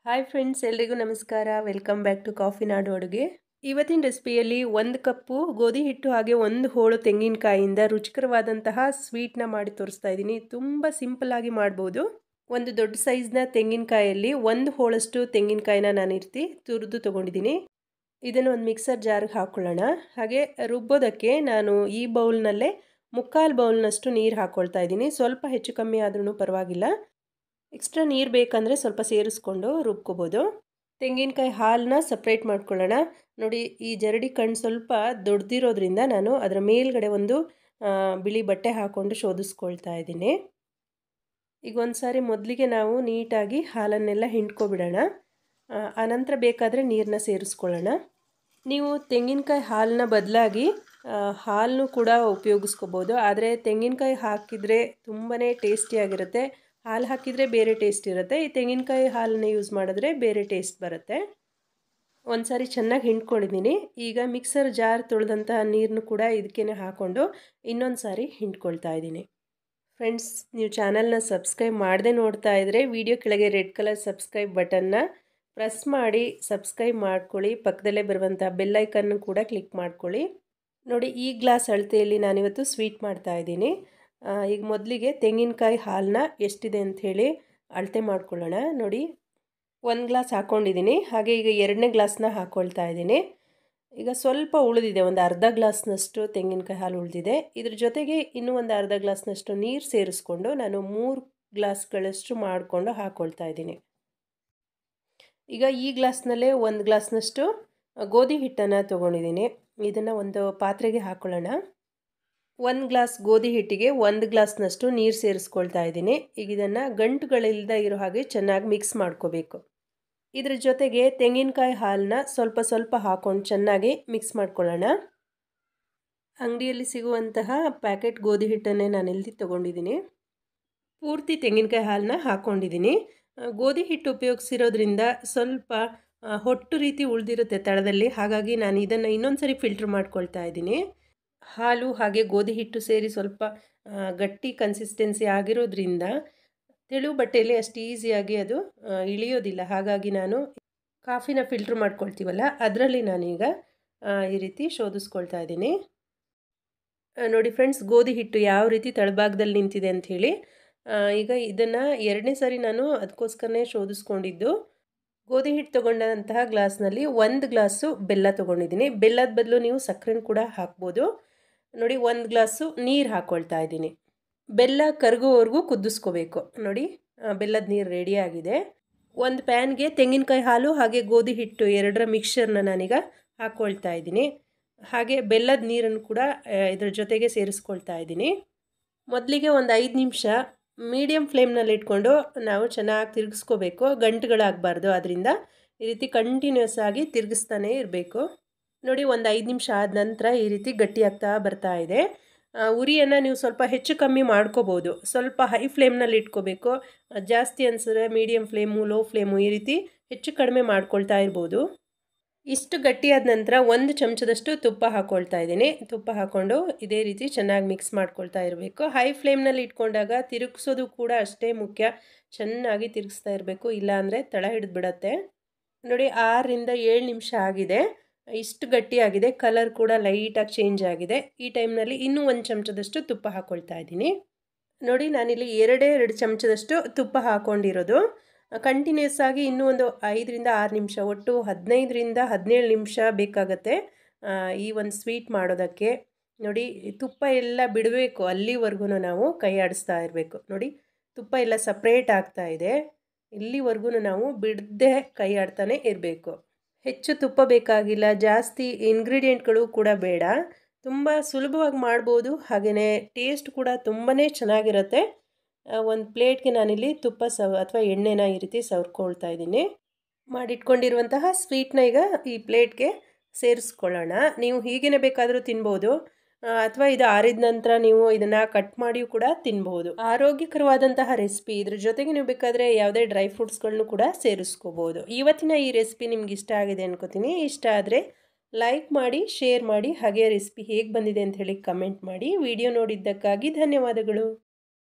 Hi friends, ಎಲ್ರಿಗೂ ನಮಸ್ಕಾರ. Welcome back to coffee ನಾಡು ಅಡುಗೆ. ಇವತ್ತಿನ ರೆಸಿಪಿಯಲ್ಲಿ 1 ಕಪ್ಪು ಗೋಧಿ ಹಿಟ್ಟು ಹಾಗೆ 1 ಹೋಳು ತೆಂಗಿನಕಾಯಿಯಿಂದ ರುಚಿಕರವಾದಂತಹ ಸ್ವೀಟ್ನ ಮಾಡಿ ತೋರಿಸ್ತಾ ಇದ್ದೀನಿ. ತುಂಬ ಸಿಂಪಲ್ ಆಗಿ ಮಾಡ್ಬೋದು. ಒಂದು ದೊಡ್ಡ ಸೈಜ್ನ ತೆಂಗಿನಕಾಯಲ್ಲಿ 1 ಹೋಳಷ್ಟು ತೆಂಗಿನಕಾಯಿನ ನಾನು ಈ ರೀತಿ ತುರಿದು ತೊಗೊಂಡಿದ್ದೀನಿ. ಇದನ್ನು ಒಂದು ಮಿಕ್ಸರ್ ಜಾರ್ಗೆ ಹಾಕ್ಕೊಳ್ಳೋಣ. ಹಾಗೆ ರುಬ್ಬೋದಕ್ಕೆ ನಾನು ಈ ಬೌಲ್ನಲ್ಲೇ 3/4 ಬೌಲ್ನಷ್ಟು ನೀರು ಹಾಕ್ಕೊಳ್ತಾ ಇದ್ದೀನಿ. ಸ್ವಲ್ಪ ಹೆಚ್ಚು ಕಮ್ಮಿ ಆದ್ರೂ ಪರವಾಗಿಲ್ಲ. ಎಕ್ಸ್ಟ್ರಾ ನೀರು ಬೇಕಂದರೆ ಸ್ವಲ್ಪ ಸೇರಿಸ್ಕೊಂಡು ರುಬ್ಕೋಬೋದು. ತೆಂಗಿನಕಾಯಿ ಹಾಲನ್ನ ಸಪ್ರೇಟ್ ಮಾಡ್ಕೊಳ್ಳೋಣ. ನೋಡಿ, ಈ ಜರಡಿ ಕಣ್ಣು ಸ್ವಲ್ಪ ದೊಡ್ಡದಿರೋದ್ರಿಂದ ನಾನು ಅದರ ಮೇಲ್ಗಡೆ ಒಂದು ಬಿಳಿ ಬಟ್ಟೆ ಹಾಕ್ಕೊಂಡು ಶೋಧಿಸ್ಕೊಳ್ತಾ ಇದ್ದೀನಿ. ಈಗ ಒಂದು ಸಾರಿ ಮೊದಲಿಗೆ ನಾವು ನೀಟಾಗಿ ಹಾಲನ್ನೆಲ್ಲ ಹಿಂಡ್ಕೊಬಿಡೋಣ. ಆನಂತರ ಬೇಕಾದರೆ ನೀರನ್ನ ಸೇರಿಸ್ಕೊಳ್ಳೋಣ. ನೀವು ತೆಂಗಿನಕಾಯಿ ಹಾಲನ್ನ ಬದಲಾಗಿ ಹಾಲನ್ನು ಕೂಡ ಉಪಯೋಗಿಸ್ಕೋಬೋದು. ಆದರೆ ತೆಂಗಿನಕಾಯಿ ಹಾಕಿದರೆ ತುಂಬಾ ಟೇಸ್ಟಿಯಾಗಿರುತ್ತೆ. ಹಾಲು ಹಾಕಿದರೆ ಬೇರೆ ಟೇಸ್ಟ್ ಇರುತ್ತೆ. ಈ ತೆಂಗಿನಕಾಯಿ ಹಾಲನ್ನ ಯೂಸ್ ಮಾಡಿದ್ರೆ ಬೇರೆ ಟೇಸ್ಟ್ ಬರುತ್ತೆ. ಒಂದು ಸಾರಿ ಚೆನ್ನಾಗಿ ಹಿಂಡ್ಕೊಂಡಿದ್ದೀನಿ. ಈಗ ಮಿಕ್ಸರ್ ಜಾರ್ ತೊಳೆದಂತಹ ನೀರನ್ನು ಕೂಡ ಇದಕ್ಕೇ ಹಾಕ್ಕೊಂಡು ಇನ್ನೊಂದು ಸಾರಿ ಹಿಂಡ್ಕೊಳ್ತಾ ಇದ್ದೀನಿ. ಫ್ರೆಂಡ್ಸ್, ನೀವು ಚಾನಲ್ನ ಸಬ್ಸ್ಕ್ರೈಬ್ ಮಾಡದೆ ನೋಡ್ತಾ ಇದ್ದರೆ ವಿಡಿಯೋ ಕೆಳಗೆ ರೆಡ್ ಕಲರ್ ಸಬ್ಸ್ಕ್ರೈಬ್ ಬಟನ್ನ ಪ್ರೆಸ್ ಮಾಡಿ ಸಬ್ಸ್ಕ್ರೈಬ್ ಮಾಡ್ಕೊಳ್ಳಿ. ಪಕ್ಕದಲ್ಲೇ ಬರುವಂಥ ಬೆಲ್ಲೈಕನ್ನು ಕೂಡ ಕ್ಲಿಕ್ ಮಾಡ್ಕೊಳ್ಳಿ. ನೋಡಿ, ಈ ಗ್ಲಾಸ್ ಅಳತೆಯಲ್ಲಿ ನಾನಿವತ್ತು ಸ್ವೀಟ್ ಮಾಡ್ತಾ ಇದ್ದೀನಿ. ಈಗ ಮೊದಲಿಗೆ ತೆಂಗಿನಕಾಯಿ ಹಾಲನ್ನ ಎಷ್ಟಿದೆ ಅಂಥೇಳಿ ಅಳತೆ ಮಾಡ್ಕೊಳ್ಳೋಣ. ನೋಡಿ, 1 ಗ್ಲಾಸ್ ಹಾಕ್ಕೊಂಡಿದ್ದೀನಿ. ಹಾಗೆ ಈಗ 2ನೇ ಗ್ಲಾಸ್ನ ಹಾಕ್ಕೊಳ್ತಾ ಇದ್ದೀನಿ. ಈಗ ಸ್ವಲ್ಪ ಉಳಿದಿದೆ, ಒಂದು ಅರ್ಧ ಗ್ಲಾಸ್ನಷ್ಟು ತೆಂಗಿನಕಾಯಿ ಹಾಲು ಉಳಿದಿದೆ. ಇದ್ರ ಜೊತೆಗೆ ಇನ್ನೂ ಒಂದು ಅರ್ಧ ಗ್ಲಾಸ್ನಷ್ಟು ನೀರು ಸೇರಿಸ್ಕೊಂಡು ನಾನು 3 ಗ್ಲಾಸ್ಗಳಷ್ಟು ಮಾಡಿಕೊಂಡು ಹಾಕ್ಕೊಳ್ತಾ ಇದ್ದೀನಿ. ಈಗ ಈ ಗ್ಲಾಸ್ನಲ್ಲೇ 1 ಗ್ಲಾಸ್ನಷ್ಟು ಗೋಧಿ ಹಿಟ್ಟನ್ನು ತೊಗೊಂಡಿದ್ದೀನಿ. ಇದನ್ನು ಒಂದು ಪಾತ್ರೆಗೆ ಹಾಕ್ಕೊಳ್ಳೋಣ. 1 ಗ್ಲಾಸ್ ಗೋಧಿ ಹಿಟ್ಟಿಗೆ 1 ಗ್ಲಾಸ್ನಷ್ಟು ನೀರು ಸೇರಿಸ್ಕೊಳ್ತಾ ಇದ್ದೀನಿ. ಈಗ ಇದನ್ನು ಗಂಟುಗಳಿಲ್ಲದೆ ಇರೋ ಹಾಗೆ ಚೆನ್ನಾಗಿ ಮಿಕ್ಸ್ ಮಾಡ್ಕೋಬೇಕು. ಇದ್ರ ಜೊತೆಗೆ ತೆಂಗಿನಕಾಯಿ ಹಾಲನ್ನ ಸ್ವಲ್ಪ ಸ್ವಲ್ಪ ಹಾಕ್ಕೊಂಡು ಚೆನ್ನಾಗಿ ಮಿಕ್ಸ್ ಮಾಡ್ಕೊಳ್ಳೋಣ. ಅಂಗಡಿಯಲ್ಲಿ ಸಿಗುವಂತಹ ಪ್ಯಾಕೆಟ್ ಗೋಧಿ ಹಿಟ್ಟನ್ನೇ ನಾನಿಲ್ಲಿ ತೊಗೊಂಡಿದ್ದೀನಿ. ಪೂರ್ತಿ ತೆಂಗಿನಕಾಯಿ ಹಾಲನ್ನ ಹಾಕ್ಕೊಂಡಿದ್ದೀನಿ. ಗೋಧಿ ಹಿಟ್ಟು ಉಪಯೋಗಿಸಿರೋದ್ರಿಂದ ಸ್ವಲ್ಪ ಹೊಟ್ಟು ರೀತಿ ಉಳಿದಿರುತ್ತೆ ತಳದಲ್ಲಿ. ಹಾಗಾಗಿ ನಾನು ಇದನ್ನು ಇನ್ನೊಂದು ಸರಿ ಫಿಲ್ಟ್ರ್ ಮಾಡ್ಕೊಳ್ತಾ ಇದ್ದೀನಿ. ಹಾಲು ಹಾಗೆ ಗೋಧಿ ಹಿಟ್ಟು ಸೇರಿ ಸ್ವಲ್ಪ ಗಟ್ಟಿ ಕನ್ಸಿಸ್ಟೆನ್ಸಿ ಆಗಿರೋದ್ರಿಂದ ತೆಳು ಬಟ್ಟೆಯಲ್ಲಿ ಅಷ್ಟು ಈಸಿಯಾಗಿ ಅದು ಇಳಿಯೋದಿಲ್ಲ. ಹಾಗಾಗಿ ನಾನು ಕಾಫಿನ ಫಿಲ್ಟ್ರ್ ಮಾಡ್ಕೊಳ್ತೀವಲ್ಲ, ಅದರಲ್ಲಿ ನಾನೀಗ ಈ ರೀತಿ ಶೋಧಿಸ್ಕೊಳ್ತಾ ಇದ್ದೀನಿ. ನೋಡಿ ಫ್ರೆಂಡ್ಸ್, ಗೋಧಿ ಹಿಟ್ಟು ಯಾವ ರೀತಿ ತಳಭಾಗದಲ್ಲಿ ನಿಂತಿದೆ ಅಂಥೇಳಿ. ಈಗ ಇದನ್ನು 2ನೇ ಸಾರಿ ನಾನು ಅದಕ್ಕೋಸ್ಕರನೇ ಶೋಧಿಸ್ಕೊಂಡಿದ್ದು. ಗೋಧಿ ಹಿಟ್ಟು ತೊಗೊಂಡಂತಹ ಗ್ಲಾಸ್ನಲ್ಲಿ 1 ಗ್ಲಾಸು ಬೆಲ್ಲ ತೊಗೊಂಡಿದ್ದೀನಿ. ಬೆಲ್ಲದ ಬದಲು ನೀವು ಸಕ್ಕರೆನ ಕೂಡ ಹಾಕ್ಬೋದು. ನೋಡಿ, 1 ಗ್ಲಾಸು ನೀರು ಹಾಕ್ಕೊಳ್ತಾ ಇದ್ದೀನಿ. ಬೆಲ್ಲ ಕರಗೋವರೆಗೂ ಕುದಿಸ್ಕೋಬೇಕು. ನೋಡಿ, ಬೆಲ್ಲದ ನೀರು ರೆಡಿಯಾಗಿದೆ. ಒಂದು ಪ್ಯಾನ್ಗೆ ತೆಂಗಿನಕಾಯಿ ಹಾಲು ಹಾಗೆ ಗೋಧಿ ಹಿಟ್ಟು ಎರಡರ ಮಿಕ್ಸ್ಚರ್ನ ನಾನೀಗ ಹಾಕ್ಕೊಳ್ತಾ ಇದ್ದೀನಿ. ಹಾಗೆ ಬೆಲ್ಲದ ನೀರನ್ನು ಕೂಡ ಇದ್ರ ಜೊತೆಗೆ ಸೇರಿಸ್ಕೊಳ್ತಾ ಇದ್ದೀನಿ. ಮೊದಲಿಗೆ ಒಂದು 5 ನಿಮಿಷ ಮೀಡಿಯಮ್ ಫ್ಲೇಮ್ನಲ್ಲಿ ಇಟ್ಕೊಂಡು ನಾವು ಚೆನ್ನಾಗಿ ತಿರುಗಿಸ್ಕೋಬೇಕು. ಗಂಟುಗಳಾಗಬಾರ್ದು. ಅದರಿಂದ ಈ ರೀತಿ ಕಂಟಿನ್ಯೂಸ್ ಆಗಿ ತಿರುಗಿಸ್ತಾನೇ ಇರಬೇಕು. ನೋಡಿ, ಒಂದು 5 ನಿಮಿಷ ಆದ ನಂತರ ಈ ರೀತಿ ಗಟ್ಟಿಯಾಗ್ತಾ ಬರ್ತಾ ಇದೆ. ಉರಿಯನ್ನು ನೀವು ಸ್ವಲ್ಪ ಹೆಚ್ಚು ಕಮ್ಮಿ ಮಾಡ್ಕೋಬೋದು. ಸ್ವಲ್ಪ ಹೈ ಫ್ಲೇಮ್ನಲ್ಲಿ ಇಟ್ಕೋಬೇಕು. ಜಾಸ್ತಿ ಅನಿಸಿದ್ರೆ ಮೀಡಿಯಮ್ ಫ್ಲೇಮು, ಲೋ ಫ್ಲೇಮು ಈ ರೀತಿ ಹೆಚ್ಚು ಕಡಿಮೆ ಮಾಡ್ಕೊಳ್ತಾ ಇರ್ಬೋದು. ಇಷ್ಟು ಗಟ್ಟಿಯಾದ ನಂತರ 1 ಚಮಚದಷ್ಟು ತುಪ್ಪ ಹಾಕ್ಕೊಳ್ತಾ ಇದ್ದೀನಿ. ತುಪ್ಪ ಹಾಕ್ಕೊಂಡು ಇದೇ ರೀತಿ ಚೆನ್ನಾಗಿ ಮಿಕ್ಸ್ ಮಾಡ್ಕೊಳ್ತಾ ಇರಬೇಕು. ಹೈ ಫ್ಲೇಮ್ನಲ್ಲಿ ಇಟ್ಕೊಂಡಾಗ ತಿರುಗಿಸೋದು ಕೂಡ ಅಷ್ಟೇ ಮುಖ್ಯ. ಚೆನ್ನಾಗಿ ತಿರುಗಿಸ್ತಾ ಇರಬೇಕು, ಇಲ್ಲಾಂದರೆ ತಳ ಹಿಡಿದು ಬಿಡತ್ತೆ. ನೋಡಿ, 6ರಿಂದ 7 ನಿಮಿಷ ಆಗಿದೆ. ಇಷ್ಟು ಗಟ್ಟಿಯಾಗಿದೆ. ಕಲರ್ ಕೂಡ ಲೈಟಾಗಿ ಚೇಂಜ್ ಆಗಿದೆ. ಈ ಟೈಮ್ನಲ್ಲಿ ಇನ್ನೂ 1 ಚಮಚದಷ್ಟು ತುಪ್ಪ ಹಾಕ್ಕೊಳ್ತಾ ಇದ್ದೀನಿ. ನೋಡಿ, ನಾನಿಲ್ಲಿ 2 ಚಮಚದಷ್ಟು ತುಪ್ಪ ಹಾಕ್ಕೊಂಡಿರೋದು. ಕಂಟಿನ್ಯೂಸ್ ಆಗಿ ಇನ್ನೂ ಒಂದು 5ರಿಂದ 6 ನಿಮಿಷ, ಒಟ್ಟು 15ರಿಂದ 17 ನಿಮಿಷ ಬೇಕಾಗತ್ತೆ ಈ ಒಂದು ಸ್ವೀಟ್ ಮಾಡೋದಕ್ಕೆ. ನೋಡಿ, ತುಪ್ಪ ಎಲ್ಲ ಬಿಡಬೇಕು, ಅಲ್ಲಿವರೆಗೂ ನಾವು ಕೈ ಆಡಿಸ್ತಾ ಇರಬೇಕು. ನೋಡಿ, ತುಪ್ಪ ಎಲ್ಲ ಸಪ್ರೇಟ್ ಆಗ್ತಾ ಇದೆ. ಇಲ್ಲಿವರೆಗೂ ನಾವು ಬಿಡದೆ ಕೈ ಆಡ್ತಾನೆ ಇರಬೇಕು. ಹೆಚ್ಚು ತುಪ್ಪ ಬೇಕಾಗಿಲ್ಲ, ಜಾಸ್ತಿ ಇಂಗ್ರೀಡಿಯೆಂಟ್ಗಳು ಕೂಡ ಬೇಡ. ತುಂಬ ಸುಲಭವಾಗಿ ಮಾಡ್ಬೋದು. ಹಾಗೆಯೇ ಟೇಸ್ಟ್ ಕೂಡ ತುಂಬಾ ಚೆನ್ನಾಗಿರುತ್ತೆ. ಒಂದು ಪ್ಲೇಟ್ಗೆ ನಾನಿಲ್ಲಿ ತುಪ್ಪ ಅಥವಾ ಎಣ್ಣೆನ ಈ ರೀತಿ ಸವರ್ಕೊಳ್ತಾ ಇದ್ದೀನಿ. ಮಾಡಿಟ್ಕೊಂಡಿರುವಂತಹ ಸ್ವೀಟ್ನ ಈಗ ಈ ಪ್ಲೇಟ್ಗೆ ಸೇರಿಸ್ಕೊಳ್ಳೋಣ. ನೀವು ಹೀಗೇ ಬೇಕಾದರೂ ತಿನ್ಬೋದು, ಅಥವಾ ಇದು ಆರಿದ ನಂತರ ನೀವು ಇದನ್ನು ಕಟ್ ಮಾಡಿಯೂ ಕೂಡ ತಿನ್ಬೋದು. ಆರೋಗ್ಯಕರವಾದಂತಹ ರೆಸಿಪಿ. ಇದ್ರ ಜೊತೆಗೆ ನೀವು ಬೇಕಾದರೆ ಯಾವುದೇ ಡ್ರೈ ಫ್ರೂಟ್ಸ್ಗಳನ್ನು ಕೂಡ ಸೇರಿಸ್ಕೋಬೋದು. ಇವತ್ತಿನ ಈ ರೆಸಿಪಿ ನಿಮ್ಗೆ ಇಷ್ಟ ಆಗಿದೆ ಅನ್ಕೋತೀನಿ. ಇಷ್ಟ ಆದರೆ ಲೈಕ್ ಮಾಡಿ, ಶೇರ್ ಮಾಡಿ, ಹಾಗೆ ರೆಸಿಪಿ ಹೇಗೆ ಬಂದಿದೆ ಅಂತ ಹೇಳಿ ಕಮೆಂಟ್ ಮಾಡಿ. ವಿಡಿಯೋ ನೋಡಿದ್ದಕ್ಕಾಗಿ ಧನ್ಯವಾದಗಳು.